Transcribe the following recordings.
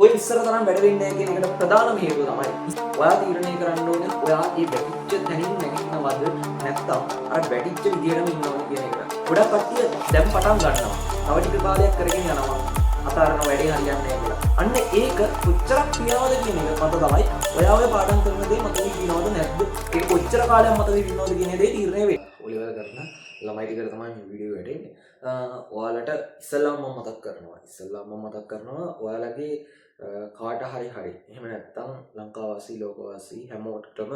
ඔය ඉස්සර තරම් වැඩ වෙන්නේ නැහැ කියන එකට ප්‍රධානම හේතුව තමයි ඔයා තීරණය කරන්න ඕනේ ඔයා මේ වැටිච්ච තැනින් නැගිටිනවද නැත්නම් අර වැටිච්ච විදියටම ඉන්නවද කියන එක. ගොඩක් කට්ටිය දැන් පටන් ගන්නවා. තව ටික කාලයක් කරගෙන යනවා. අතාරන වැඩේ හරියන්නේ නැහැ කියලා. අන්න ඒක කොච්චරක් ක්‍රියාවද කියන එක මත තමයි ඔයා ඔය පාඩම් කරන දේ මතකෙ ඉන්නවද නැද්ද? ඒක කොච්චර කාලයක් මතකෙ ඉන්නවද කියන දේ තීරණය වෙන්නේ. ඔලිවර් කරන ළමයි ටිකට තමයි මේ වීඩියෝ වැටෙන්නේ. ඔයාලට ඉස්සෙල්ලාම මම මතක් කරනවා ඔයාලගේ කාට හරි එහෙම නැත්නම් ලංකාවාසී ලෝකවාසී හැමෝටම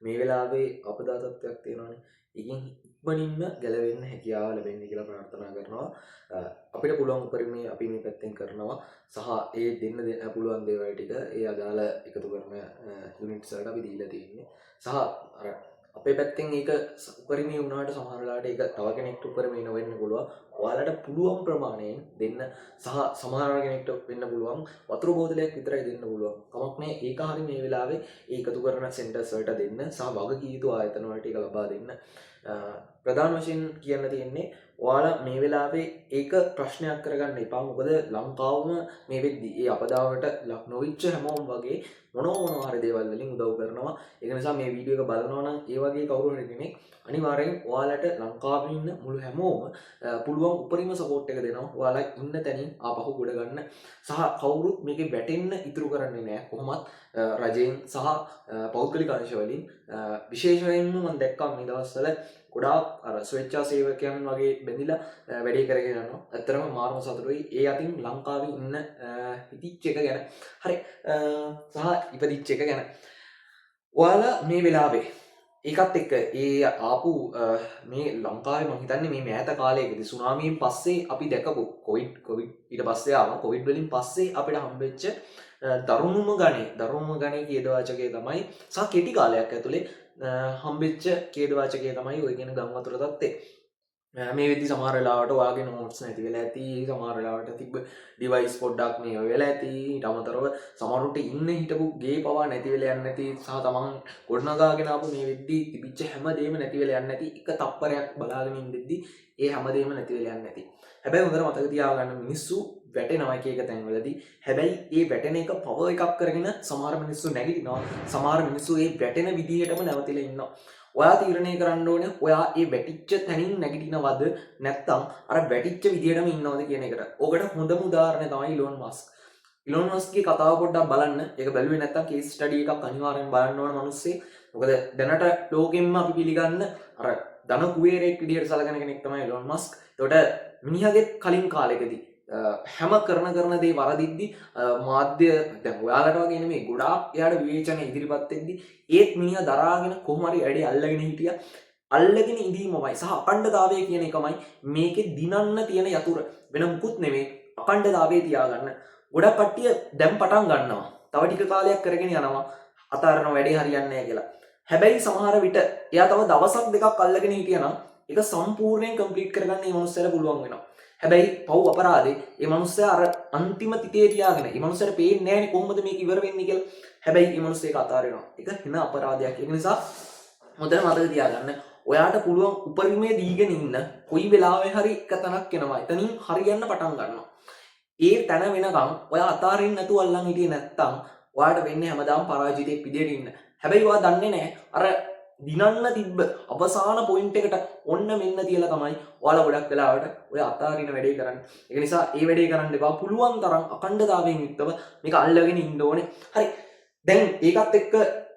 මේ වෙලාවේ අපදා තත්ත්වයක් තියෙනවානේ. ඒකෙන් ඉක්මනින්ම ගැලවෙන්න හැකියාව ලැබෙන්න කියලා ප්‍රාර්ථනා කරනවා. අපිට පුළුවන් උපරිමයේ අපි මේ පැත්තෙන් කරනවා සහ ඒ දෙන්න පුළුවන් දේවල් ටික ඒ අදාළ එකතු කරන යුනිට්ස් වලට අපි දීලා තියෙන්නේ. සහ අර අපේ පැත්තෙන් ඒක උපරිමයේ වුණාට සමහර වෙලාවට ඒක තව කෙනෙක්ට උපරිමයේ නොවෙන්න පුළුවන්. ඔයාලට පුළුවන් ප්‍රමාණයෙන් දෙන්න සහ සමහර කෙනෙක්ට වෙන්න පුළුවන් වතුර බෝතලයක් විතරයි දෙන්න පුළුවන්. කමක් නැහැ. ඒක හරිය මේ වෙලාවේ ඒ එකතු කරන සෙන්ටර්ස් වලට දෙන්න සහ වගකීම් යුතු ආයතන වලට ඒක ලබා දෙන්න. ප්‍රධාන වශයෙන් කියන්න තියෙන්නේ ඔයාලා මේ වෙලාවේ ඒක ප්‍රශ්නයක් කරගන්න එපා. මොකද ලංකාවම මේ වෙද්දි ඒ අපදාවට ලක් නොවිච්ච හැමෝම වගේ මොනවා හරි දේවල් වලින් උදව් කරනවා. ඒක නිසා මේ වීඩියෝ එක බලනවා නම් ඒ වගේ කවුරු හරි කෙනෙක් අනිවාර්යෙන් ඔයාලට ලංකාවේ ඉන්න මුළු හැමෝම පුළුවන් උපරිම සපෝට් එක දෙනවා. ඔයාලා ඉන්න තැනින් ආපහු ගොඩ ගන්න සහ කවුරුත් මේකේ වැටෙන්න ඉතුරු කරන්නේ නැහැ. කොහොමත් රජයෙන් සහ පෞද්ගලික අංශ වලින් විශේෂයෙන්ම මම දැක්කා මේ දවස්වල ගොඩාක් අර ස්වේච්ඡා සේවකයන් වගේ බැඳිලා වැඩේ කරගෙන යනවා. ඇත්තටම මාර්ම සතුටුයි ඒ අතින් ලංකාවේ ඉන්න හිටිච්ච එක ගැන. හරි සහ ඉපදිච්ච එක ගැන. ඔයාලා මේ වෙලාවේ ඒකත් එක්ක ඒ ආපු මේ ලංකාවේ මම හිතන්නේ මේ මෑත කාලයකදී සුනාමියෙන් පස්සේ අපි දැකපු කොවිඩ් ඊට පස්සේ ආවා. කොවිඩ් වලින් පස්සේ අපිට හම්බෙච්ච දරුණුම ගණේ ඛේදවාචකය තමයි සහ කෙටි කාලයක් ඇතුලේ හම්බෙච්ච ඛේදවාචකය තමයි ඔය කියන ගම් වතුර තත්ත්වය. මේ වෙද්දි සමහර වෙලාවට ඔයාගේ නෝට්ස් නැති වෙලා ඇති, සමහර වෙලාවට තිබ්බ ඩිවයිස් පොඩ්ඩක් මේ වෙලා ඇති. ඊට අමතරව සමහරුන්ට ඉන්න හිටපු ගේ පවා නැති වෙලා යන්නේ නැති සහ තමන් ගොඩනගාගෙන ආපු මේ වෙද්දි තිබිච්ච හැමදේම නැති වෙලා යන්නේ නැති. එක තප්පරයක් බලාගෙන ඉඳිද්දි ඒ හැමදේම නැති වෙලා යන්නේ නැති. හැබැයි හොඳට මතක තියාගන්න මිනිස්සු වැටෙනවා එක තැන්වලදී. හැබැයි ඒ වැටෙන එක පවර් එකක් කරගෙන සමහර මිනිස්සු නැගිටිනවා. සමහර මිනිස්සු ඒ වැටෙන විදිහටම නැවතිලා ඉන්නවා. ඔයා තීරණය කරන්න ඕනේ ඔයා ඒ වැටිච්ච තැනින් නැගිටිනවද නැත්නම් අර වැටිච්ච විදිහටම ඉන්නවද කියන එකට. ඔකට හොඳම උදාහරණය තමයි ඉලෝන් මස්ක්. ඉලෝන් මස්ක්ගේ කතාව පොඩ්ඩක් බලන්න. ඒක බැලුවේ නැත්නම් කේස් ස්ටඩි එකක් අනිවාර්යෙන් බලන්න ඕන මිනිස්සේ. මොකද දැනට ලෝකෙම්ම අපි පිළිගන්න අර ධන කුවේරයෙක් විදිහට සලකන කෙනෙක් තමයි ඉලෝන් මස්ක්. ඒකට මිනිහාගේ කලින් කාලෙකදී හැම කරන දේ වරදිද්දි මාධ්‍ය දැන් ඔයාලට වගේ නෙමෙයි ගොඩාක් එයාට විවේචන ඉදිරිපත් වෙද්දි ඒත් මිනිහා දරාගෙන කොහොම හරි ඇඩේ අල්ලගෙන හිටියා. අල්ලගෙන ඉඳීමමයි සහ අඛණ්ඩතාවය කියන එකමයි මේකේ දිනන්න තියෙන යතුරු. වෙන මුකුත් නෙමෙයි. අඛණ්ඩතාවය තියාගන්න. ගොඩක් කට්ටිය දැන් පටන් ගන්නවා. තව ටික කාලයක් කරගෙන යනවා. අතාරන වැඩේ හරියන්නේ නැහැ කියලා. හැබැයි සමහර විට එයා තව දවසක් දෙකක් අල්ලගෙන හිටියනම් ඒක සම්පූර්ණයෙන් කම්ප්ලීට් කරගන්න මේ මනුස්සයාට පුළුවන් වෙනවා. හැබැයි පව් අපරාධේ මේ මනුස්සයා අර අන්තිම තිතේ තියාගෙන මේ මනුස්සයාට පේන්නේ නැහැනේ කොහොමද මේක ඉවර වෙන්නේ කියලා. හැබැයි මේ මනුස්සයා ඒක අතාරිනවා. ඒක හින අපරාධයක්. ඒක නිසා හොඳට මතක තියාගන්න. ඔයාට පුළුවන් උපරිමයේ දීගෙන ඉන්න කොයි වෙලාවෙ හරි එක තැනක් එනවා. එතනින් හරියන්න පටන් ගන්නවා. ඒ තැන වෙනකම් ඔයා අතාරින්න නැතුව අල්ලන් හිටියේ නැත්තම් ඔයාට වෙන්නේ හැමදාම පරාජිතෙක් විදියට ඉන්න. හැබැයි ඔයා දන්නේ නැහැ අර දිනන්න තිබ්බ අවසාන පොයින්ට් එකට ඔන්න මෙන්න තියලා තමයි ඔයාලා ගොඩක් වෙලාවට ඔය අතාරින වැඩේ කරන්නේ. ඒක නිසා ඒ වැඩේ කරන්න එපා. පුළුවන් තරම් අඛණ්ඩතාවයෙන් යුක්තව මේක අල්ලගෙන ඉන්න ඕනේ. හරි. දැන් ඒකත් එක්ක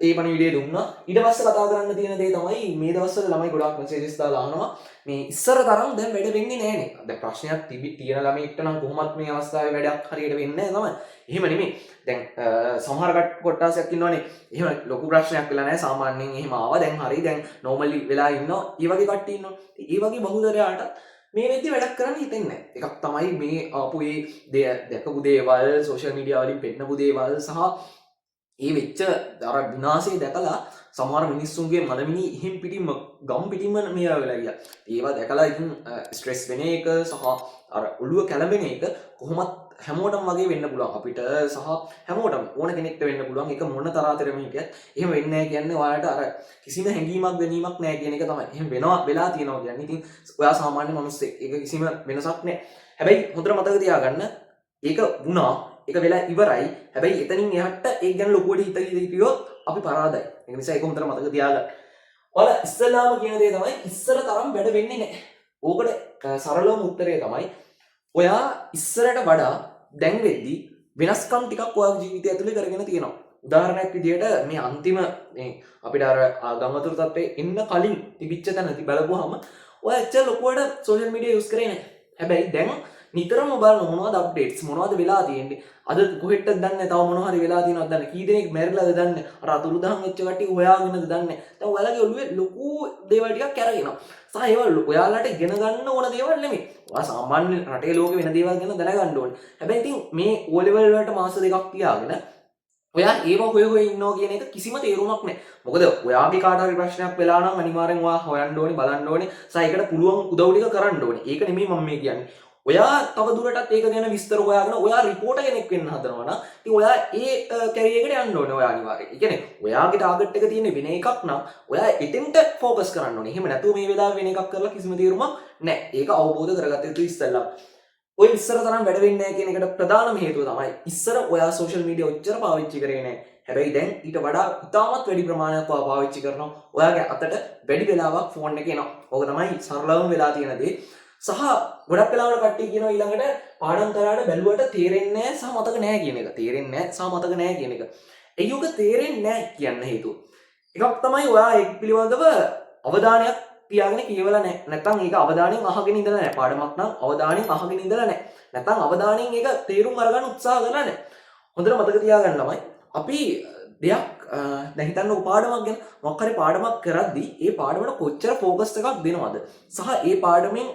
ඒ පණිවිඩය දුන්නා. ඊට පස්සේ කතා කරන්න තියෙන දේ තමයි මේ දවස්වල ළමයි ගොඩාක් මෙසේජස් දාලා අහනවා මේ ඉස්සර තරම් දැන් වැඩ වෙන්නේ නැහනේ. දැන් ප්‍රශ්නයක් තියෙන ළමයිට නම් කොහොමත් මේ අවස්ථාවේ වැඩක් හරියට වෙන්නේ නැහැ තමයි. එහෙම නෙමෙයි. දැන් සමහර කොට්ටාසයක් ඉන්නවනේ. එහෙම ලොකු ප්‍රශ්නයක් වෙලා නැහැ. සාමාන්‍යයෙන් එහෙම ආවා. දැන් හරි. දැන් නෝමලි වෙලා ඉන්නවා. ඒ වගේ කට්ටිය ඉන්නවා. ඒ වගේ බහුතරයාට මේ වෙද්දි වැඩක් කරන්න හිතෙන්නේ නැහැ. එකක් තමයි මේ ආපු ඒ දැකපු දේවල්, සෝෂල් මීඩියා වලින් පෙන්නපු දේවල් සහ ඒ වෙච්ච අර විනාශය දැකලා සමහර මිනිස්සුන්ගේ මනමිනි එහෙම් පිටින්ම ගම් පිටින්ම මෙයා වෙලා ගියා. ඒවා දැකලා ඉතින් ස්ට්‍රෙස් වෙන එක සහ අර ඔළුව කැළඹෙන එක කොහොමත් හැමෝටම වගේ වෙන්න පුළුවන්. අපිට සහ හැමෝටම ඕන කෙනෙක්ට වෙන්න පුළුවන්. ඒක මොන තරහතරම හිටියත් එහෙම වෙන්නේ නැහැ කියන්නේ ඔයාලට අර කිසිම හැඟීමක් ගැනීමක් නැහැ කියන එක තමයි. එහෙම වෙලා තියෙනවා කියන්නේ. ඉතින් ඔයා සාමාන්‍ය මිනිස්සෙක්. ඒක කිසිම වෙනසක් නැහැ. හැබැයි හොඳට මතක තියාගන්න ඒක වුණා. ඒක වෙලා ඉවරයි. හැබැයි එතනින් එහාට ඒක ගැන ලොකුවට හිතියොත් අපි පරාදයි. ඒ නිසා ඒක හොඳට මතක තියාගන්න. ඔයාලා ඉස්සලාම කියන දේ තමයි ඉස්සර තරම් වැඩ වෙන්නේ නැහැ. ඕකට සරලවම උත්තරය තමයි ඔයා ඉස්සරට වඩා දැන් වෙද්දි වෙනස්කම් ටිකක් ඔයාගේ ජීවිතය ඇතුලේ කරගෙන තියෙනවා. උදාහරණයක් විදිහට මේ අන්තිම මේ අපිට අර ගම්වතුර තත්ත්වයේ එන්න කලින් තිබිච්ච තැන බලපුවාම ඔයා එච්චර ලොකුවට සෝෂල් මීඩියා යූස් කරේ නැහැ. හැබැයි දැන් නිතරම බලන මොනවද අප්ඩේට්ස් මොනවද වෙලා තියෙන්නේ අද කොහෙටද දන්නේ තව මොනවා හරි වෙලා තියෙනවද දන්නේ කී දෙනෙක් මැරිලාද දන්නේ අර අතුරුදහන් වෙච්ච කට්ටිය හොයාගෙනද දන්නේ දැන් ඔයාලගේ ඔළුවේ ලොකු දේවල් ටිකක් කරගෙනවා සහ ඒවල් ඔයාලට ඉගෙන ගන්න ඕන දේවල් නෙමෙයි ඔයා සාමාන්‍ය රටේ ලෝකේ වෙන දේවල් ගැන දැනගන්න ඕනේ හැබැයි ඉතින් මේ O level වලට මාස දෙකක් තියාගෙන ඔයා ඒව හොය ඉන්නවා කියන එක කිසිම තේරුමක් නැහැ. මොකද ඔයාගේ කාට හරි ප්‍රශ්නයක් වෙලා නම් අනිවාර්යෙන් ඔයා හොයන්න ඕනේ බලන්න ඕනේ. සහ ඒකට පුළුවන් උදව් ටික කරන්න ඕනේ. ඒක නෙමෙයි මම මේ කියන්නේ. ඔයා තව දුරටත් ඒක ගැන විස්තර හොයාගෙන ඔයා රිපෝටර් කෙනෙක් වෙන්න හදනවා නම් ඉතින් ඔයා ඒ කැරියර් එකට යන්න ඕනේ ඔයා අනිවාර්යෙන්. ඒ කියන්නේ ඔයාගේ ටාගට් එක තියෙන්නේ වෙන එකක් නම් ඔයා එතෙන්ට ફોකස් කරන්න ඕනේ. එහෙම නැතුව මේ වෙලාවේ වෙන එකක් කරලා කිසිම තේරුමක් නැහැ. ඒක අවබෝධ කරගත්ත යුතු ඉස්සෙල්ලා. ඔය ඉස්සර තරම් වැඩ වෙන්නේ නැහැ කියන එකට ප්‍රධානම හේතුව තමයි ඉස්සර ඔයා සෝෂල් මීඩියා ඔච්චර පාවිච්චි කරේ නැහැ. හැබැයි දැන් ඊට වඩා ඉතාමත් වැඩි ප්‍රමාණයක් ඔයා පාවිච්චි කරනවා. ඔයාගේ අතට වැඩි වෙලාවක් ෆෝන් එකේ එනවා. ඕක තමයි සරලවම වෙලා තියෙන දේ. සහ ගොඩක් වෙලාවට කට්ටිය කියනවා ඊළඟට පාඩම් කරාට බැලුවට තේරෙන්නේ නැහැ සහ මතක නැහැ කියන එක. තේරෙන්නේ නැහැ සහ මතක නැහැ කියන එක. ඒක තේරෙන්නේ නැහැ කියන්න හේතුව. එකක් තමයි ඔයා ඒක පිළිබඳව අවධානයක් තියාගෙන කියවලා නැහැ. නැත්නම් ඒක අවධානයෙන් අහගෙන ඉඳලා නැහැ. පාඩමක් නම් අවධානයෙන් අහගෙන ඉඳලා නැහැ. නැත්නම් අවධානයෙන් ඒක තේරුම් අරගන්න උත්සාහ කරලා නැහැ. හොඳට මතක තියාගන්න ළමයි. අපි දෙයක් දැන් හිතන්නකො පාඩමක් ගැන මොකක් හරි පාඩමක් කරද්දී ඒ පාඩමට කොච්චර ફોකස් එකක් දෙනවද? සහ ඒ පාඩමෙන්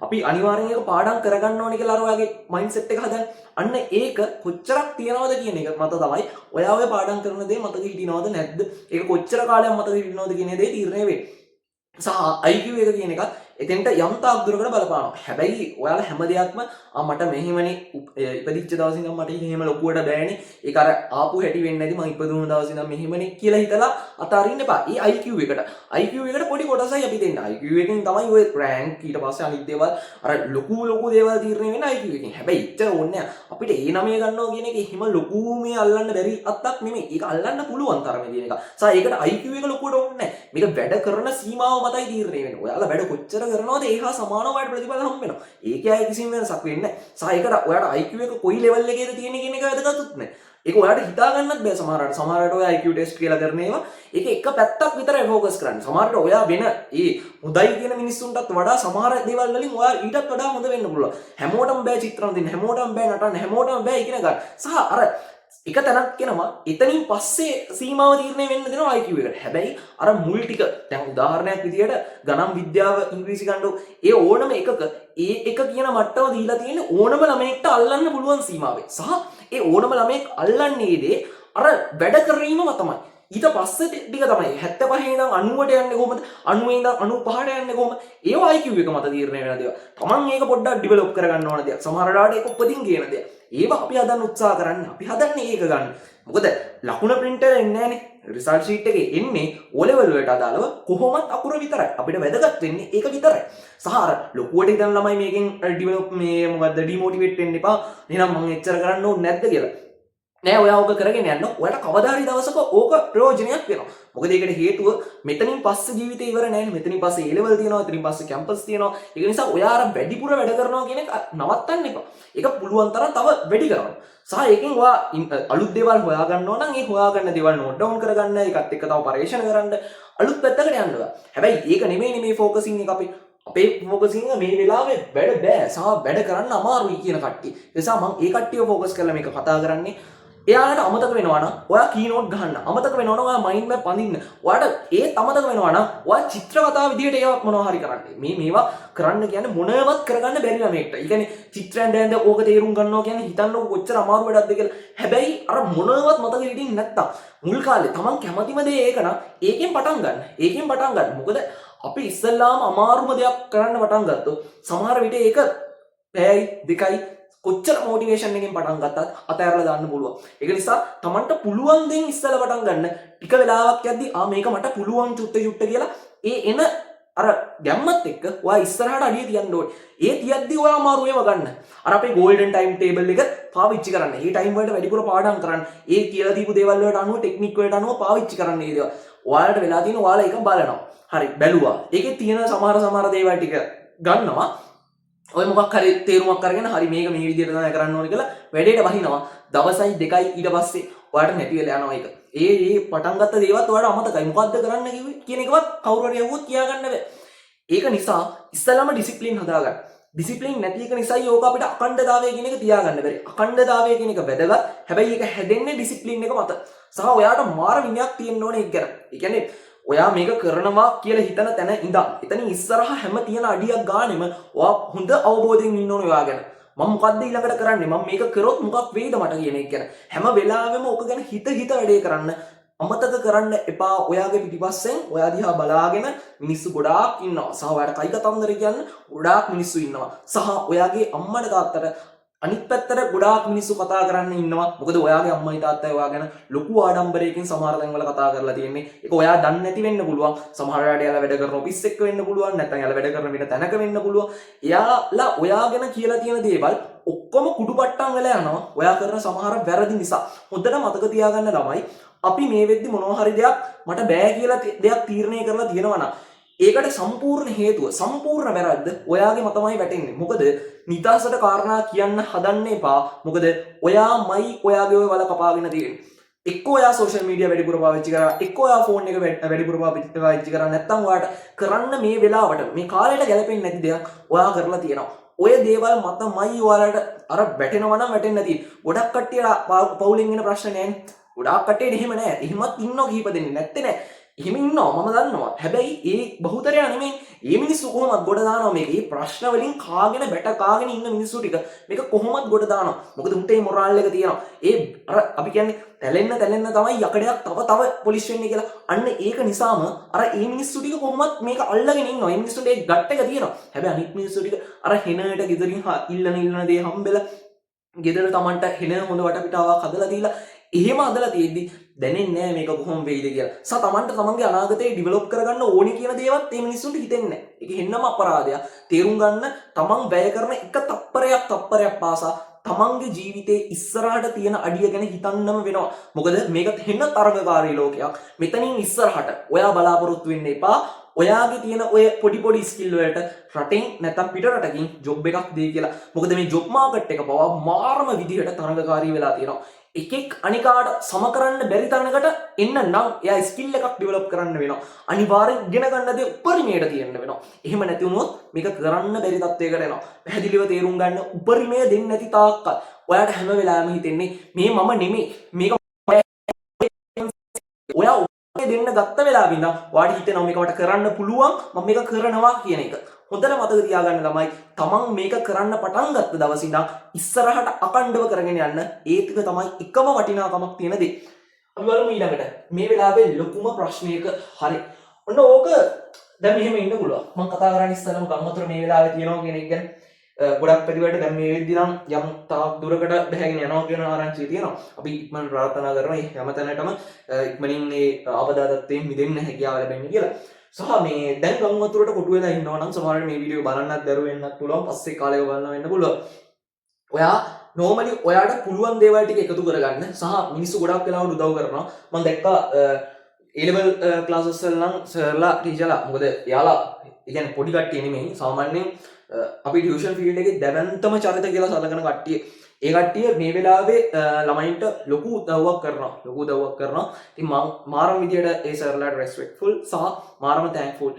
අපි අනිවාර්යෙන් ඒක පාඩම් කරගන්න ඕනේ කියලා අර ඔයාගේ මයින්ඩ්සෙට් එක හදන්න. අන්න ඒක කොච්චරක් තියනවද කියන එක මත තමයි ඔයා ඔය පාඩම් කරන දේ මතක හිටිනවද නැද්ද? ඒක කොච්චර කාලයක් මතක හිටිනවද කියන දේ තීරණය වෙන්නේ. සහ IQ එක කියන එකත් එතෙන්ට යම් තාක් දුරකට බලපානවා. හැබැයි ඔයාලා හැම දෙයක්ම මට මෙහෙමනේ ඉපදිච්ච දවසේ ඉඳන් මට එහෙම ලොකුවට බෑනේ. ඒක අර ආපු හැටි වෙන්නේ නැති මම ඉපදුණු දවසේ ඉඳන් මෙහෙමනේ කියලා හිතලා අතාරින්න එපා. ඒ IQ එකට පොඩි කොටසයි අපි දෙන්නේ. IQ එකෙන් තමයි ඔය රෑන්ක් ඊට පස්සේ අනිත් දේවල් අර ලොකු දේවල් තීරණය වෙන්නේ IQ එකෙන්. හැබැයි ඉච්චර ඕනේ අපිට ඒ නමය ගන්නවා කියන එක එහෙම ලොකු මේ අල්ලන්න බැරි අත්තක් නෙමෙයි. ඒක අල්ලන්න පුළුවන් තරමේ දින එක. සහ ඒකට IQ එක ලොකුවට ඕනේ නැහැ. මේක වැඩ කරන සීමාව මතයි තීරණය වෙන්නේ. ඔයාලා වැඩ කොච්චර කරනවද ඒ හා සමානව වඩ ප්‍රතිඵල හම්බ වෙනවා. ඒකේ අය කිසිම වෙනසක් වෙන්නේ නැහැ. සහ ඒකට ඔයාට IQ එක කොයි ලෙවල් එකේද තියෙන්නේ කියන එක වැදගත්ුත් නැහැ. ඒක ඔයාට හිතා ගන්නත් බෑ සමහරවිට ඔය IQ ටෙස්ට් කියලා කරන ඒවා ඒක එක පැත්තක් විතරයි ફોකස් කරන්නේ. සමහරවිට ඔයා වෙන ඒ හොඳයි කියන මිනිස්සුන්ටත් වඩා සමහර දේවල් වලින් ඔයා ඊටත් වඩා හොඳ වෙන්න පුළුවන්. හැමෝටම බෑ චිත්‍රණ දෙන්න, හැමෝටම බෑ නටන්න, හැමෝටම බෑ ඉගෙන ගන්න. සහ අර එක තැනක් කෙනවා එතනින් පස්සේ සීමාව තීරණය වෙන්න දෙනවා IQ එකට. හැබැයි අර මුල් ටික දැන් උදාහරණයක් විදියට ගණන් විද්‍යාව ඉංග්‍රීසි ගන්නකො ඒ ඕනම එකක ඒ එක කියන මට්ටම දීලා තියෙන්නේ ඕනම ළමයෙක්ට අල්ලන්න පුළුවන් සීමාවේ. සහ ඒ ඕනම ළමයෙක් අල්ලන්නේ දේ අර වැඩ කිරීමම තමයි. ඊට පස්සේ ටික තමයි 75 ඉඳන් 90ට යන්නේ කොහොමද? 90 ඉඳන් 95ට යන්නේ කොහොමද? ඒව IQ එක මත තීරණය වෙන දේවල්. Taman මේක පොඩ්ඩක් ඩිවෙලොප් කරගන්න ඕන දෙයක්. සමහර වෙලාවට ඒක උපදින් කියන දෙයක්. ඒව අපි හදන්න උත්සාහ කරන්න. අපි හදන්නේ ඒක ගන්න. මොකද ලකුණ printer එන්නේ නැහනේ. රිසල්ට් ෂීට් එකේ එන්නේ O level වලට අදාළව කොහොමත් අකුර විතරයි. අපිට වැදගත් වෙන්නේ ඒක විතරයි. සහ අර ලොකුවට ඉඳන් ළමයි මේකෙන් ඩිවෙලොප් මොකද්ද ඩිමෝටිවේට් වෙන්න එපා. එහෙනම් මම එච්චර කරන්න ඕනේ නැද්ද කියලා. නෑ ඔයා ඕක කරගෙන යන්න. ඔයාට කවදා හරි දවසක ඕක ප්‍රයෝජනයක් වෙනවා. මොකද ඒකට හේතුව මෙතනින් පස්සේ ජීවිතේ ඉවර නෑනේ. මෙතනින් පස්සේ A level තියෙනවා, එතනින් පස්සේ කැම්පස් තියෙනවා. ඒක නිසා ඔයා අර වැඩිපුර වැඩ කරනවා කියන එක නවත්තන්න එපා. ඒක පුළුවන් තරම් තව වැඩි කරන්න. සහ ඒකෙන් ඔයා අලුත් දේවල් හොයා ගන්නවා නම් ඒ හොයාගන්න දේවල් නෝට් ඩවුන් කරගන්න, ඒකත් එක්ක තව පරිශන කරන්න, අලුත් පැත්තකට යන්න ඔයා. හැබැයි ඒක නෙමෙයි මේ ફોකසින් එක අපේ ෆෝකසින් මේ වෙලාවේ වැඩ බෑ සහ වැඩ කරන්න අමාරුයි කියන කට්ටිය. ඒ නිසා මම ඒ කට්ටියව ફોකස් කරලා මේක කතා කරන්නේ. එයාට අමතක වෙනවා නම් ඔයා කීනෝට් ගහන්න. අමතක වෙනවා නම් ඔයා මයින්ඩ් මැප් අඳින්න. ඔයාට ඒත් අමතක වෙනවා නම් ඔයා චිත්‍ර කතා විදියට ඒවත් මොනවා හරි කරන්න. මේවා කරන්න කියන්නේ මොනවත් කරගන්න බැරි ළමයෙක්ට. ඒ කියන්නේ චිත්‍රයෙන් දැන් ඕක තේරුම් ගන්නවා කියන්නේ හිතන්නකො කොච්චර අමාරු වැඩක්ද කියලා. හැබැයි අර මොනවත් මතක හිටින්නේ නැත්තම් මුල් කාලේ Taman කැමතිම දේ ඒක නම් ඒකෙන් පටන් ගන්න. මොකද අපි ඉස්සල්ලාම අමාරුම දෙයක් කරන්න පටන් ගත්තොත් සමහර විට ඒක පැයයි දෙකයි කොච්චර මොටිවේෂන් එකෙන් පටන් ගත්තත් අතහැරලා දාන්න පුළුවන්. ඒක නිසා Tamanට පුළුවන් දෙයින් ඉස්සලා පටන් ගන්න. ටික වෙලාවක් යද්දි මේක මට පුළුවන් චුට්ට කියලා ඒ එන අර ගැම්මත් එක්ක ඔයා ඉස්සරහට අඩිය තියන්න ඕනේ. ඒ තියද්දි ඔයා අමාරුවේම ගන්න. අර අපේ ගෝල්ඩන් ටයිම් ටේබල් එක පාවිච්චි කරන්න. මේ ටයිම් වලට වැඩිපුර පාඩම් කරන්න. ඒ කියලා දීපු දේවල් වලට අනුව ටෙක්නික් වලට අනුව පාවිච්චි කරන්න මේ දේවල්. ඔයාලට වෙලා තියෙන ඔයාලා ඒක බලනවා. හරි බැලුවා. ඒකේ තියෙන සමහර දේවල් ටික ගන්නවා. ඔය මොකක් හරි තේරුමක් අරගෙන හරි මේක මේ විදිහට තමයි කරන්න ඕනේ කියලා වැඩේට වහිනවා. දවසයි දෙකයි ඊට පස්සේ ඔයාලට නැති වෙලා යනවා ඒක. ඒ පටන් ගත්ත දේවත් ඔයාලට අමතකයි. මොකද්ද කරන්න කිව්වේ කියන එකවත් කවුරු හරි යවුවොත් කියා ගන්න බෑ. ඒක නිසා ඉස්සෙල්ලාම ඩිසිප්ලින් හදාගන්න. ඩිසිප්ලින් නැති එක නිසායි ඕක අපිට අඛණ්ඩතාවය කියන එක තියාගන්න බැරි. අඛණ්ඩතාවය කියන එක වැදගත්. හැබැයි ඒක හැදෙන්නේ ඩිසිප්ලින් එක මත. සහ ඔයාට මාර විනයක් තියෙන්න ඕනේ ඒක ගැන. ඒ කියන්නේ ඔයා මේක කරනවා කියලා හිතන තැන ඉඳන් එතනින් ඉස්සරහා හැම තියෙන අඩියක් ගානෙම ඔයා හොඳ අවබෝධයෙන් ඉන්න ඕනේ ඔයා ගැන. මම මොකද්ද ඊළඟට කරන්නේ? මම මේක කරොත් මොකක් වෙයිද මට කියන එක ගැන. හැම වෙලාවෙම ඕක ගැන හිත වැඩේ කරන්න. අමතක කරන්න එපා. ඔයාගේ පිටිපස්සෙන් ඔයා දිහා බලාගෙන මිනිස්සු ගොඩාක් ඉන්නවා. සහ ඔයාට කයි කතන්දර කියන්න ගොඩාක් මිනිස්සු ඉන්නවා. සහ ඔයාගේ අම්මට තාත්තට අනිත් පැත්තට ගොඩාක් මිනිස්සු කතා කරන්න ඉන්නවා. මොකද ඔයාගේ අම්මයි තාත්තයි ඔයා ගැන ලොකු ආඩම්බරයකින් සමහර තැන්වල කතා කරලා තියෙන්නේ. ඒක ඔයා දන්නේ නැති වෙන්න පුළුවන්. සමහර වෙලාවට එයාලා වැඩ කරන ඔෆිස් එක වෙන්න පුළුවන්. නැත්නම් එයාලා වැඩ කරන වෙන තැනක වෙන්න පුළුවන්. එයාලා ඔයා ගැන කියලා තියෙන දේවල් ඔක්කොම කුඩුපට්ටම් වෙලා යනවා. ඔයා කරන සමහර වැරදි නිසා. හොඳට මතක තියාගන්න ළමයි. අපි මේ වෙද්දි මොනවා හරි දෙයක් මට බෑ කියලා දෙයක් තීරණය කරලා තියෙනවා නම් ඒකට සම්පූර්ණ හේතුව සම්පූර්ණ වැරද්ද ඔයාගේ මතමයි වැටෙන්නේ. මොකද නිදාසට කාරණා කියන්න හදන්න එපා. මොකද ඔයාමයි ඔයාගේ ඔය වල කපාගෙන තියෙන්නේ. එක්ක ඔයා සෝෂල් මීඩියා වැඩිපුර පාවිච්චි කරා, එක්ක ඔයා ෆෝන් එක වැඩිපුර පාවිච්චි කරා, නැත්නම් ඔයාට කරන්න මේ වෙලාවට මේ කාලයට ගැලපෙන්නේ නැති දෙයක් ඔයා කරලා තියෙනවා. ඔය දේවල් මතමයි ඔයාලට අර වැටෙනවා නම් වැටෙන්නේ නැති. ගොඩක් කට්ටිය පවුලෙන් එන ප්‍රශ්න නෑනේ. ගොඩාක් කට්ටියට එහෙම නෑ. එහෙමත් ඉන්නව කීප දෙනෙක් නැත්තේ නෑ. එහෙම ඉන්නවා මම දන්නවා. හැබැයි ඒ බහුතරය නෙමෙයි. මේ මිනිස්සු කොහොමද ගොඩ දානවා මේක. මේ ප්‍රශ්න වලින් කාගෙන බැට කාගෙන ඉන්න මිනිස්සු ටික මේක කොහොමද ගොඩ දානවා. මොකද උන්ට මේ මොරාල් එක තියෙනවා. ඒ අර අපි කියන්නේ තැලෙන්න තමයි යකඩයක් තව පොලිෂ් වෙන්නේ කියලා. අන්න ඒක නිසාම අර මේ මිනිස්සු ටික කොහොමද මේක අල්ලගෙන ඉන්නවා. මේ මිනිස්සුන්ට ඒ ගට් එක තියෙනවා. හැබැයි අනිත් මිනිස්සු ටික අර හෙනට ගෙදරින් ඉල්ලන දේ හම්බෙලා ගෙදර Tamanට හෙන හොඳ වටපිටාවක් හදලා දීලා එහෙම අදලා තියෙද්දි දැනෙන්නේ නැහැ මේක කොහොම වෙයිද කියලා. තමන්ට තමන්ගේ අනාගතේ ඩිවෙලොප් කරගන්න ඕනි කියන දේවත් මේ මිනිස්සුන්ට හිතෙන්නේ නැහැ. ඒක හෙන්නම අපරාධයක්. තේරුම් ගන්න තමන් වැය කරන එක තප්පරයක් පාසා තමන්ගේ ජීවිතේ ඉස්සරහට තියෙන අඩිය ගැන හිතන්නම වෙනවා. මොකද මේක හෙන්න තරගකාරී ලෝකයක්. මෙතනින් ඉස්සරහට ඔයා බලාපොරොත්තු වෙන්න එපා. ඔයාගේ තියෙන ඔය පොඩි ස්කිල් වලට රටෙන් නැත්නම් පිට රටකින් ජොබ් එකක් දෙයි කියලා. මොකද මේ ජොබ් මාකට් එක පවා මාරම විදිහට තරගකාරී වෙලා තියෙනවා. එකෙක් අනිකාට සම කරන්න බැරි තරමකට එන්න නම් එයා ස්කිල් එකක් ඩෙවලොප් කරන්න වෙනවා. අනිවාර්යෙන් ඉගෙන ගන්න දේ උපරිමයට තියෙන්න වෙනවා. එහෙම නැති වුණොත් මේක කරන්න බැරි තත්යකට එනවා. පැහැදිලිව තේරුම් ගන්න උපරිමය දෙන්නේ නැති තාක්කල් ඔයාට හැම වෙලාවෙම හිතෙන්නේ මේ මම නෙමෙයි. මේක ඔයා දෙන්න ගත්ත වෙලාවෙ ඉඳන් ඔයාට හිතෙනවා මේක මට කරන්න පුළුවන් මම මේක කරනවා කියන එක. හොඳට මතක තියාගන්න ළමයි තමන් මේක කරන්න පටන් ගත්ත දවසේ ඉඳන් ඉස්සරහට අකණ්ඩව කරගෙන යන්න ඒක තමයි එකම වටිනාකමක් තියෙන දේ. අපි බලමු ඊළඟට මේ වෙලාවේ ලොකුම ප්‍රශ්නයක හරි. ඔන්න ඕක දැන් මෙහෙම ඉන්න පුළුවන්. මම කතා කරන්නේ ඉස්සරහම ගම්මතුර මේ වෙලාවේ තියෙනවා කියන එක ගැන. ගොඩක් පැතිවලට දැන් මේ වෙද්දි නම් යම් තාක් දුරකට බැහැගෙන යනවා කියන ආරංචිය තියෙනවා. අපි ඉක්මන් ප්‍රාර්ථනා කරනවා මේ හැමතැනටම ඉක්මනින් මේ ආපදා තත්ත්වයෙන් මිදෙන්න හැකියාව ලැබෙන්න කියලා. සහ මේ දැන් ගම්වතුරට කොටු වෙලා ඉන්නවා නම් සමහරවිට මේ වීඩියෝ බලන්නත් දරුව වෙන්නත් පුළුවන්. පස්සේ කාලයක බලන්න වෙන්න පුළුවන්. ඔයා normally ඔයාට පුළුවන් දේවල් ටික එකතු කරගන්න සහ මිනිස්සු ගොඩක් වෙලාවට උදව් කරනවා. මම දැක්කා A level classes වල නම් සර්ලා ටීචර්ලා මොකද එයාලා කියන්නේ පොඩි කට්ටිය නෙමෙයි සාමාන්‍යයෙන් අපි ටියුෂන් ෆීල්ඩ් එකේ දැවැන්තම චරිත කියලා සලකන කට්ටිය. ඒ කට්ටිය මේ වෙලාවේ ළමයින්ට ලොකු උදව්වක් කරනවා. ඉතින් මම මාරම විදියට ඒ සර්ලාට රෙස්පෙක්ට්ෆුල් සහ මාරම තැන්ක්ෆුල්.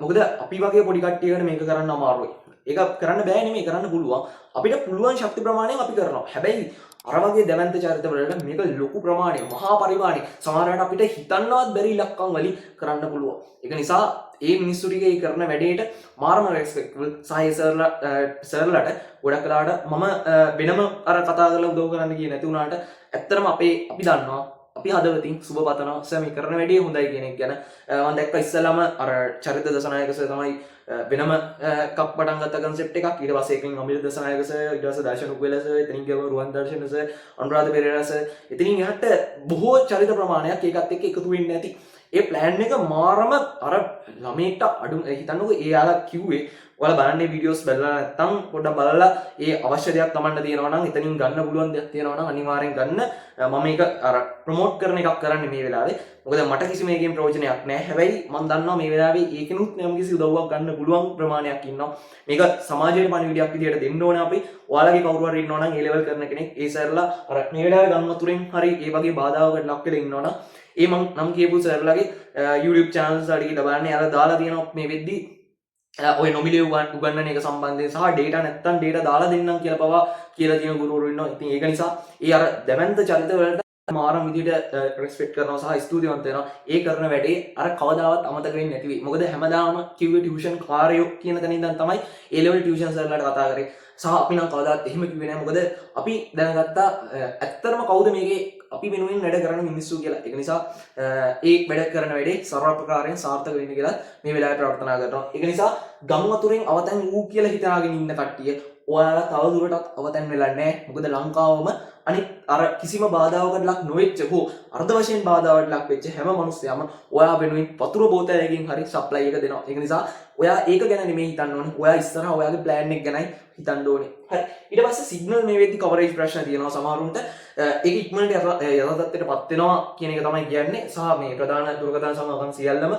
මොකද අපි වගේ පොඩි කට්ටියකට මේක කරන්න අමාරුයි. ඒක කරන්න බෑ නෙමෙයි කරන්න පුළුවන්. අපිට පුළුවන් ශක්ති ප්‍රමාණයෙන් අපි කරනවා. හැබැයි අර වගේ දැවැන්ත චරිත වලට මේක ලොකු ප්‍රමාණයක් මහා පරිමාණයක් සමහරවිට අපිට හිතන්නවත් බැරි ඉලක්කම් වලින් කරන්න පුළුවන්. ඒක නිසා ඒ මිනිස්සු ටිකේ කරන වැඩේට මාරම රෙස්පෙක්ට්ෆුල් සහය සර්ලාට ගොඩක් වෙලාවට මම වෙනම අර කතා කරලා උදව් කරන්න ගියේ නැති වුණාට ඇත්තටම අපි දන්නවා අපි හදවතින් සුබ පතනවා සර් මේ කරන වැඩේ හොඳයි කියන එක ගැන. මම දැක්ක ඉස්සෙල්ලාම අර චරිත දසනායක සර් තමයි වෙනම එකක් පටන් ගත්ත concept එකක්. ඊට පස්සේ එකකින් අමිල දසනායක සර්, ඊට පස්සේ දර්ශන උපෙල සර්, එතනින් ගියම රුවන් දර්ශන සර්, අනුරාධ පෙරේරා සර්, එතනින් එහාට බොහෝ චරිත ප්‍රමාණයක් ඒකත් එක්ක එකතු වෙන්නේ නැති ඒ ප්ලෑන් එක මාරම අර ළමයට අඩු හිතන්නකො එයාලා කිව්වේ ඔයාලා බලන්නේ වීඩියෝස් බලලා නැත්නම් පොඩ්ඩක් බලලා ඒ අවශ්‍ය දෙයක් තමන්ට තියෙනවා නම් එතනින් ගන්න පුළුවන් දෙයක් තියෙනවා නම් අනිවාර්යෙන් ගන්න. මම මේක අර ප්‍රොමෝට් කරන එකක් කරන්නේ මේ වෙලාවේ. මොකද මට කිසිම එකකින් ප්‍රයෝජනයක් නැහැ. හැබැයි මම දන්නවා මේ වෙලාවේ ඒකිනුත් යම් කිසි උදව්වක් ගන්න පුළුවන් ප්‍රමාණයක් ඉන්නවා. මේක සමාජයේ පණිවිඩයක් විදියට දෙන්න ඕනේ අපි. ඔයාලගේ කවුරු හරි ඉන්නවා නම් ඒ ලෙවල් කරන කෙනෙක් ඒ සර්ලා අර මේ වෙලාවේ ගම් වතුරෙන් හරි ඒ වගේ බාධාවකට ලක් වෙලා ඉන්නවා නම් ඒ මම නම් කියපු සර්ලාගේ YouTube channels අඩි බලන්න යාලා දාලා තියෙනවා මේ වෙද්දී ඔය නොමිලේ උගන්නන එක සම්බන්ධයෙන් සහ ඩේටා නැත්තම් ඩේටා දාලා දෙන්නම් කියලා පවා කියලා තියෙන ගුරුවරු ඉන්නවා. ඉතින් ඒක නිසා ඒ අර දැවැන්ත චරිත වලට මාරම් විදිහට රෙස්පෙක්ට් කරනවා සහ ස්තුතිවන්ත වෙනවා. ඒ කරන වැඩේ අර කවදාවත් අමතක වෙන්නේ නැති වෙයි. මොකද හැමදාම කිව්වේ ටියුෂන් කාර්යෝ කියන තැන ඉඳන් තමයි ඒ ලෙවල් ටියුෂන් සර්ලාට කතා කරේ. සහ අපි නම් කවදාවත් එහෙම කිව්වේ නැහැ. මොකද අපි දැනගත්තා ඇත්තටම කවුද මේකේ අපි වෙනුවෙන් වැඩ කරන මිනිස්සු කියලා. ඒක නිසා ඒ වැඩ කරන වැඩේ සර්ව ප්‍රකාරයෙන් සාර්ථක වෙන්න කියලා මේ වෙලාවේ ප්‍රාර්ථනා කරනවා. ඒක නිසා ගම් වතුරෙන් අවතන් වූ කියලා හිතාගෙන ඉන්න කට්ටිය ඔයාලා තව දුරටත් අවතන් වෙලා නැහැ. මොකද ලංකාවම අනිත් අර කිසිම බාධාවකට ලක් නොවෙච්ච හෝ අර්ධ වශයෙන් බාධාවට ලක් වෙච්ච හැම මිනිස්සයම ඔයා වෙනුවෙන් වතුර බෝතලයකින් හරි සප්ලයි එක දෙනවා. ඒක නිසා ඔයා ඒක ගැන නෙමෙයි හිතන්න ඕනේ. ඔයා ඉස්සරහා ඔයාගේ ප්ලෑන් එක ගැනයි හිතන්න ඕනේ. හරි. ඊට පස්සේ සිග්නල් මේ වෙද්දි කවරේජ් ප්‍රශ්න තියෙනවා සමහරුන්ට. ඒක ඉක්මනට යථාර්ථයටපත් වෙනවා කියන එක තමයි කියන්නේ. සහ මේ ප්‍රධාන දුරකථන සමාගම් සියල්ලම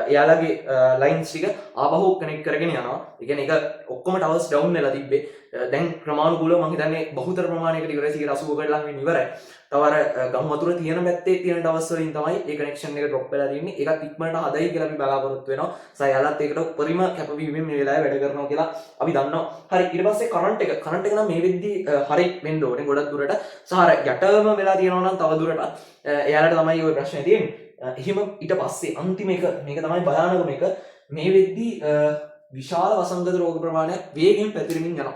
එයාලගේ ලයින්ස් ටික ආපහු කනෙක්ට් කරගෙන යනවා. ඒ කියන්නේ ඒක ඔක්කොම ටවර්ස් ඩවුන් වෙලා තිබ්බේ. දැන් ක්‍රමානුකූලව මම හිතන්නේ බහුතර ප්‍රමාණයකට ඉවරයි 80කට ළඟ වෙන ඉවරයි. තව අර ගම් වතුර තියෙන පැත්තේ තියෙන ටවර්ස් වලින් තමයි ඒ කනෙක්ෂන් එක ඩ්‍රොප් වෙලා තියෙන්නේ. ඒකත් ඉක්මනට හදයි කියලා අපි බලාපොරොත්තු වෙනවා. සහ යාලත් ඒකට උපරිම කැපවීමෙන් මේ වෙලාවේ වැඩ කරනවා කියලා අපි දන්නවා. හරි ඊට පස්සේ කරන්ට් එක නම් මේ වෙද්දි හරි වෙන්න ඕනේ ගොඩක් දුරට. සහ අර යටම වෙලා තියෙනවා නම් තව දුරට එයාලට තමයි ওই ප්‍රශ්නේ තියෙන්නේ. එහෙම ඊට පස්සේ අන්තිම එක මේක තමයි භයානකම එක. මේ වෙද්දි විශාල වසංගත රෝග ප්‍රමාණයක් වේගෙන් පැතිරෙමින් යනවා.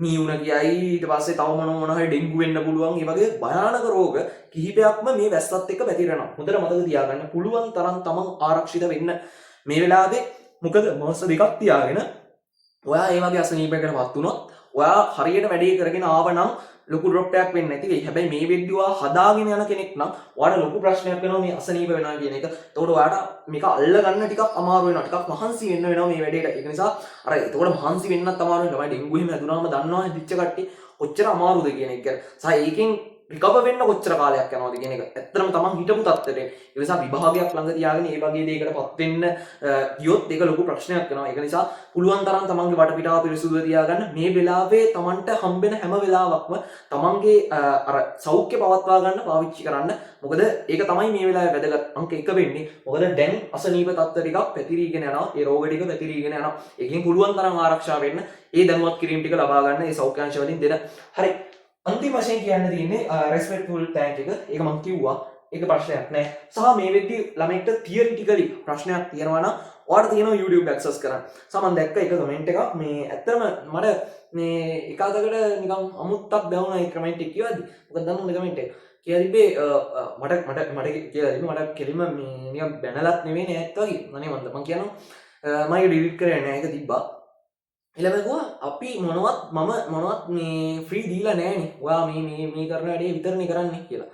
මීුණ කියයි ඊට පස්සේ තව මොන හරි ඩෙන්ගු වෙන්න පුළුවන්. මේ වගේ භයානක රෝග කිහිපයක්ම මේ වැස්සත් එක්ක පැතිරෙනවා. හොඳට මතක තියාගන්න පුළුවන් තරම් තමන් ආරක්ෂිත වෙන්න මේ වෙලාවේ. මොකද මාස දෙකක් තියාගෙන ඔයා ඒ වගේ අසනීපයකටපත් වුණොත් ඔයා හරියට වැඩේ කරගෙන ආවනම් ලොකු ඩ්‍රොප් එකක් වෙන්නේ නැති වෙයි. හැබැයි මේ වෙද්දි ඔයා හදාගෙන යන කෙනෙක් නම් ඔයාට ලොකු ප්‍රශ්නයක් වෙනවා මේ අසනීප වෙනවා කියන එක. එතකොට ඔයාට මේක අල්ල ගන්න ටිකක් අමාරු වෙනවා. ටිකක් මහන්සි වෙන්න වෙනවා මේ වැඩේට. ඒක නිසා අර එතකොට මහන්සි වෙන්නත් අමාරු වෙනවා. තමයි ඩෙන්ගු එහෙම හැදුනාම දන්නවා හිටිච්ච කට්ටිය කොච්චර අමාරුද කියන එක. සහ ඒකෙන් රිකවර් වෙන්න කොච්චර කාලයක් යනවද කියන එක. ඇත්තටම තමන් හිටපු තත්ත්වයට ඒ නිසා විභාගයක් ළඟ තියාගෙන මේ වගේ දෙයකටපත් වෙන්න ගියොත් ඒක ලොකු ප්‍රශ්නයක් වෙනවා. ඒක නිසා පුළුවන් තරම් තමන්ගේ වටපිටාව පිරිසුදුව තියාගන්න. මේ වෙලාවේ තමන්ට හම්බෙන හැම වෙලාවකම තමන්ගේ අර සෞඛ්‍ය පවත්වා ගන්න පාවිච්චි කරන්න. මොකද ඒක තමයි මේ වෙලාවේ වැදගත් අංක 1 වෙන්නේ. මොකද දැන් අසනීප තත්ත්ව ටිකක් පැතිරීගෙන යනවා. ඒ රෝග ටික පැතිරීගෙන යනවා. ඒකෙන් පුළුවන් තරම් ආරක්ෂා වෙන්න ඒ දැනුවත් කිරීම ටික ලබා ගන්න ඒ සෞඛ්‍යාංශ වලින් දෙන. හරි. අන්තිම වශයෙන් කියන්න තියෙන්නේ රෙස්පෙක්ට්ෆුල් ටැග් එක. ඒක මම කිව්වා. ඒක ප්‍රශ්නයක් නෑ. සහ මේ වෙද්දි ළමයින්ට තියරිටිකලි ප්‍රශ්නයක් තියෙනවා නම් ඔයාලට තියෙනවා YouTube access කරන්න. සමන් දැක්ක එක කමෙන්ට් එකක් මේ ඇත්තටම මට මේ එකකට නිකන් අමුත්තක් දැනුණා ඒ කමෙන්ට් එක කියවද්දි. මොකද දන්නවද කමෙන්ට් එක? කියලා තිබ්බේ මට කියලා තිබ්බේ මට කෙලින්ම මේ නිකන් බැනලත් නෙවෙයි නෑත් වගේ. අනේ මන්ද මං කියනවා මම ඒක ඩිලීට් කරේ නෑ. ඒක තිබ්බා. එළමකුවා අපි මොනවත් මේ ෆ්‍රී දීලා නෑනේ. ඔයා මේ කරන වැඩේ විතරනේ කරන්නේ කියලා.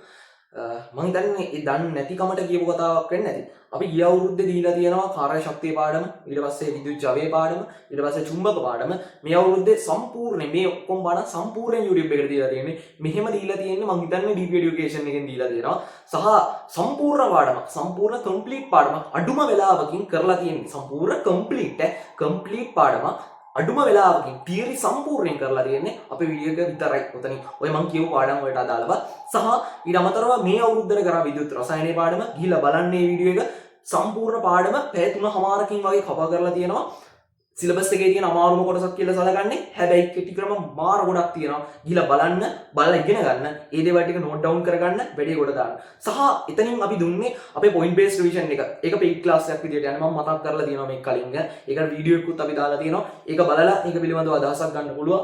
මම හිතන්නේ ඒ දන්නේ නැතිකමට කියපු කතාවක් වෙන්නේ නැති. අපි ගිය අවුරුද්දේ දීලා තියෙනවා කාර්ය ශක්තිය පාඩම, ඊට පස්සේ විද්‍යුත් ජවය පාඩම, ඊට පස්සේ චුම්බක පාඩම. මේ අවුරුද්දේ සම්පූර්ණ මේ ඔක්කොම පාඩම් සම්පූර්ණයෙන් YouTube එකට දීලා තියෙන්නේ. මෙහෙම දීලා තියෙන්නේ මම හිතන්නේ DP Education එකෙන් දීලා තියෙනවා. සහ සම්පූර්ණ පාඩම, සම්පූර්ණ complete පාඩම අඩුම වෙලාවකින් කරලා තියෙන්නේ. සම්පූර්ණ complete පාඩම අඩුම වෙලාවකින් තියරි සම්පූර්ණයෙන් කරලා තියෙන්නේ අපේ වීඩියෝ එක විතරයි. උතනින් ඔය මම කියපු පාඩම් වලට අදාළව සහ ඊට අමතරව මේ අවුරුද්දේ කරා විද්‍යුත් රසායනයේ පාඩම ගිහිල්ලා බලන්න මේ වීඩියෝ එක සම්පූර්ණ පාඩම පැය 3:00මාරකින් වගේ කවර් කරලා තියෙනවා. සිලබස් එකේ තියෙන අමාරුම කොටසක් කියලා සලකන්නේ. හැබැයි කෙටි ක්‍රම මාර ගොඩක් තියෙනවා. ගිහිල්ලා බලලා ඉගෙන ගන්න. ඒ දේවල් ටික නෝට් ඩවුන් කරගන්න, වැඩි කොට දාන්න. සහ එතනින් අපි දුන්නේ අපේ point based revision එක. ඒක peak class එකක් විදියට යන්නේ. මම මතක් කරලා තියෙනවා මේක කලින්. ඒකට වීඩියෝ එකකුත් අපි දාලා තියෙනවා. ඒක බලලා ඒක පිළිබඳව අදහසක් ගන්න පුළුවන්.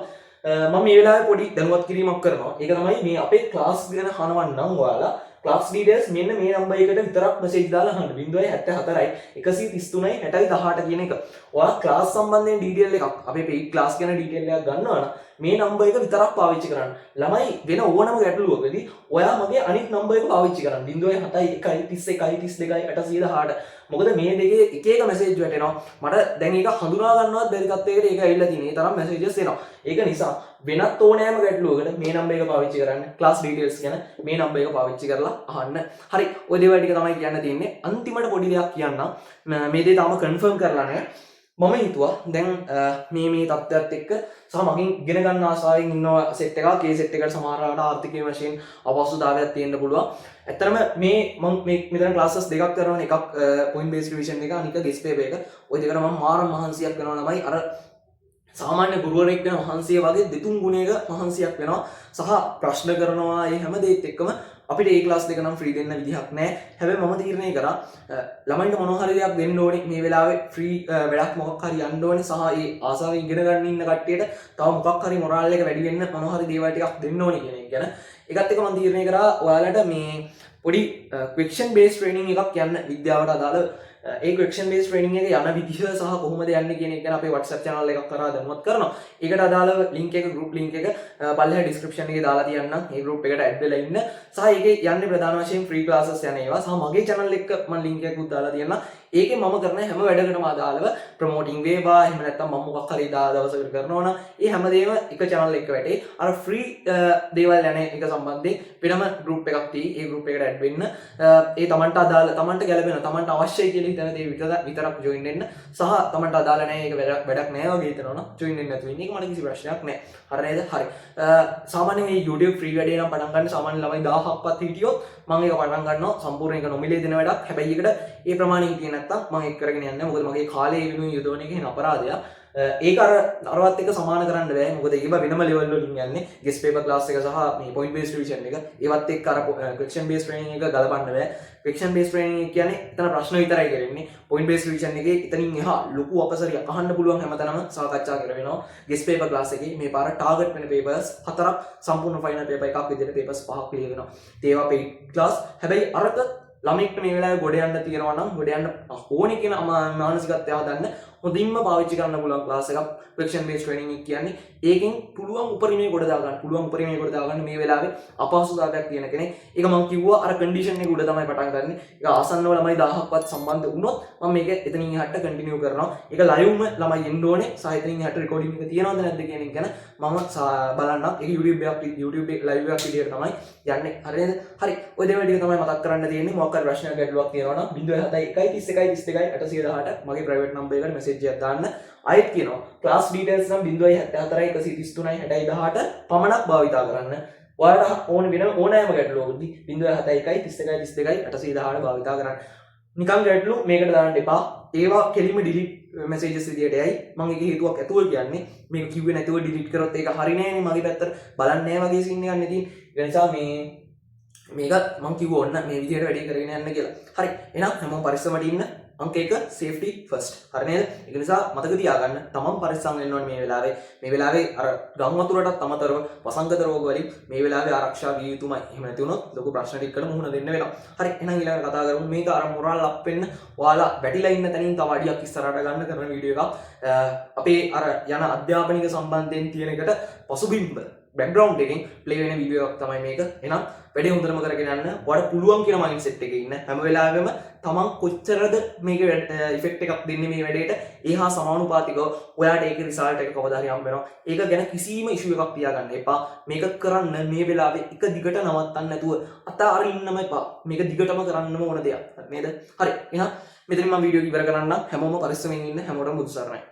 මම මේ වෙලාවේ පොඩි දැනුවත් කිරීමක් කරනවා. ඒක තමයි මේ අපේ class ගැන අහනවන්නම් ඔයාලා class details මෙන්න මේ නම්බර් එකට විතරක් message දාලා අහන්න. 074යි 133යි 60යි 18 කියන එක. ඔයාලා class සම්බන්ධයෙන් detail එකක් අපේ paid class ගැන detail එකක් ගන්නවා නම් මේ නම්බර් එක විතරක් පාවිච්චි කරන්න. ළමයි වෙන ඕනම ගැටලුවකදී ඔයා මගේ අනිත් නම්බර් එක පාවිච්චි කරන්න. 0.7 1 31 32 818. මොකද මේ දෙකේ එක එක මැසේජ් වැටෙනවා. මට දැන් ඒක හඳුනා ගන්නවත් බැරි තත්ත්වයකට ඒක ඇවිල්ලා තියෙනවා. ඒ තරම් මැසේජස් එනවා. ඒක නිසා වෙනත් ඕනෑම ගැටලුවකට මේ නම්බර් එක පාවිච්චි කරන්න. ක්ලාස් ඩීටේල්ස් ගැන මේ නම්බර් එක පාවිච්චි කරලා අහන්න. හරි. ඔය දේවල් ටික තමයි කියන්න තියෙන්නේ. අන්තිමට පොඩි දෙයක් කියන්නම්. මේ දේ තාම කන්ෆර්ම් කරලා නැහැ. මම හිතුවා දැන් මේ තත්ත්වයක් එක්ක සහ මගෙන් ඉගෙන ගන්න ආසාවෙන් ඉන්න සෙට් එකක් ඒ සෙට් එකට සමහරවට ආර්ථිකීය වශයෙන් අපහසුතාවයක් තියෙන්න පුළුවන්. ඇත්තටම මම මෙතන ක්ලාසස් දෙකක් කරනවා. එකක් පොයින්ට් බේස්ඩ් රිවිෂන් එක, අනික ගෙස් පේපර් එක. ওই දෙකට මම මාරම මහන්සියක් කරනවා ළමයි. අර සාමාන්‍ය ගුරුවරයෙක් වෙන මහන්සිය වගේ දෙතුන් ගුණයක මහන්සියක් වෙනවා. සහ ප්‍රශ්න කරනවා. මේ හැම දෙයත් එක්කම අපිට ඒ ක්ලාස් දෙක නම් ෆ්‍රී දෙන්න විදිහක් නැහැ. හැබැයි මම තීරණය කරා ළමයින්ට මොනවා හරි දෙයක් දෙන්න ඕනේ. මේ වෙලාවේ ෆ්‍රී වැඩක් මොකක් හරි යන්න ඕනේ. සහ ඒ ආසාවෙන් ඉගෙන ගන්න ඉන්න කට්ටියට තව මොකක් හරි මොරාල් එක වැඩි වෙන්න මොනවා හරි දේවල් ටිකක් දෙන්න ඕනේ කියන එක ගැන. ඒකත් එක්ක මම තීරණය කරා ඔයාලට මේ පොඩි question based training එකක් යන්න විද්‍යාවට අදාළ ඒ question based training එක යන විදිහ සහ කොහොමද යන්නේ කියන එක ගැන අපේ WhatsApp channel එකක් කරා දැනුවත් කරනවා. ඒකට අදාළ link එක group link එක පල්ලෙහා description එකේ දාලා තියන්නම්. ඒ group එකට add වෙලා ඉන්න. සහ ඒකේ යන්නේ ප්‍රධාන වශයෙන් free classes යන ඒවා. සහ මගේ channel එක මම link එකකුත් දාලා තියන්නම්. ඒකේ මම කරන හැම වැඩකටම අදාළව promoting වේවා. එහෙම නැත්නම් මම මොකක් හරි දවසකට කරනවා නම් ඒ හැමදේම එක channel එක වැටේ. අර free දේවල් යන එක සම්බන්ධයෙන් වෙනම group එකක් තියෙයි. ඒ group එකට add වෙන්න. ඒ තමන්ට අදාළ තමන්ට ගැලපෙන තමන්ට අවශ්‍යයි කියලා හිතන දේ විතරක් join වෙන්න. සහ තමන්ට අදාළ නැහැ ඒක වැඩක් නැහැ වගේ හිතනවනම් join වෙන්න නැතුව ඉන්න එක මට කිසි ප්‍රශ්නයක් නැහැ. හරි නේද? හරි. සාමාන්‍යයෙන් මේ YouTube free වැඩේ නම් පටන් ගන්න සාමාන්‍ය ළමයි 1000ක්වත් හිටියොත් මම ඒක පටන් ගන්නවා. සම්පූර්ණ ඒක නොමිලේ දෙන වැඩක්. හැබැයි ඒකට ඒ ප්‍රමාණය හිටියේ නැත්තම් මම ඒක කරගෙන යන්නේ. මොකද මගේ කාලේ වෙනුවෙන් යොදවන එක වෙන අපරාධයක්. ඒක අරවත් එක සමාන කරන්න බෑ. මොකද ඒක වෙනම ලෙවල් වලින් යන්නේ. ගෙස් පේපර් ක්ලාස් එක සහ මේ පොයින්ට් බේස්ඩ් රිවිෂන් එක. ඒවත් එක්ක අර ක්වෙස්චන් බේස්ඩ් ට්‍රේනින් එක ගලපන්න බෑ. ක්වෙස්චන් බේස්ඩ් ට්‍රේනින් එක කියන්නේ එතන ප්‍රශ්න විතරයි කරන්නේ. පොයින්ට් බේස්ඩ් රිවිෂන් එකේ එතනින් එහා ලොකු අපසරියක් අහන්න පුළුවන් හැමතැනම සාකච්ඡා කරවෙනවා. ගෙස් පේපර් ක්ලාස් එකේ මේ පාර ටාගට් වෙන පේපර්ස් 4ක් සම්පූර්ණ ෆයිනල් පේපර් එකක් විදිහට පේපර්ස් 5ක් ක්ලියර් වෙනවා. ඒවා පේඩ් ක්ලාස්. හැබැයි අරක ළමෙක්ට මේ වෙලාවේ ගොඩ යන්න තියෙනවා නම් ගොඩ යන්න ඕනේ කියන මානසිකත්වය හදන්න හොඳින්ම පාවිච්චි කරන්න පුළුවන් ක්ලාස් එකක් question based training එක කියන්නේ. ඒකෙන් පුළුවන් උපරිමයේ ගොඩ දාගන්න මේ වෙලාවේ අපහසුතාවයක් තියෙන කෙනෙක්. ඒක මම කිව්වා අර condition එක උඩ තමයි පටන් ගන්න. ඒක ආසන්නව ළමයි 1000ක්වත් සම්බන්ධ වුණොත් මම මේක එතනින් එහාට continue කරනවා. ඒක liveම ළමයි එන්න ඕනේ. සහ එතනින් එහාට recording එක තියනවද නැද්ද කියන එක ගැන මම බලන්නම්. ඒක YouTube live එකක් විදියට තමයි යන්නේ. හරිද? හරි. ඔය දේවල් ටික තමයි මතක් කරන්න තියෙන්නේ. මොකක් හරි ප්‍රශ්නයක් ගැටලුවක් තියෙනවා නම් 071 31 32 818 මගේ private number එකට message එකක් දාන්න. අයත් කියනවා class details නම් 074 133 60 18 පමණක් භාවිතා කරන්න. ඔයාලට ඕන වෙන ඕනෑම ගැටලුවකදී 071 31 32 818 භාවිතා කරන්න. නිකන් ගැටලු මේකට දාන්න එපා. ඒවා කෙලින්ම delete messages විදියට එයි. මම ඒක හේතුවක් ඇතුව කියන්නේ මේක කිව්වේ නැතුව delete කරොත් ඒක හරි නෑනේ. මගේ පැත්තට බලන්නේ නෑ වගේ scene එකක් නේ තියෙන්නේ. ඒ නිසා මේක මම කිව්ව ඕන්න මේ විදියට වැඩේ කරගෙන යන්න කියලා. හරි. එහෙනම් හැමෝම පරිස්සමට ඉන්න. අංක 1 safety first. හරි නේද? ඒක නිසා මතක තියාගන්න තමන් පරිස්සම් වෙන්න ඕනේ මේ වෙලාවේ. මේ වෙලාවේ අර ගම් වතුරටත් අමතරව වසංගත රෝග වලින් මේ වෙලාවේ ආරක්ෂා විය යුතුමයි. එහෙම නැති වුණොත් ලොකු ප්‍රශ්න ටිකකට මුහුණ දෙන්න වෙනවා. හරි. එහෙනම් ඊළඟට කතා කරමු. මේක අර මොරල් අප් වෙන්න ඔයාලා වැටිලා ඉන්න තැනින් තව අඩියක් ඉස්සරහට ගන්න කරන වීඩියෝ එකක්. අපේ අර යන අධ්‍යාපනික සම්බන්ධයෙන් තියෙන එකට පසුබිම් background එකෙන් play වෙන වීඩියෝ එකක් තමයි මේක. එහෙනම් වැඩේ හොඳටම කරගෙන යන්න. ඔයාලට පුළුවන් කියන mindset එකේ ඉන්න. හැම වෙලාවෙම තමන් කොච්චරද මේක ඉෆෙක්ට් එකක් දෙන්නේ මේ වැඩේට ඒහා සමානුපාතිකව ඔයාලට ඒකේ රිසල්ට් එක කවදා හරි හම්බ වෙනවා. ඒක ගැන කිසිම ඉෂුව එකක් තියාගන්න එපා. මේක කරන්න මේ වෙලාවේ එක දිගට නවත්තන්න නැතුව අතාරින්නම එපා. මේක දිගටම කරන්නම ඕන දෙයක්. නේද? හරි. එහෙනම් මෙතනින් මම වීඩියෝ ඉවර කරන්න. හැමෝම පරිස්සමෙන් ඉන්න. හැමෝටම බුදු සරණයි.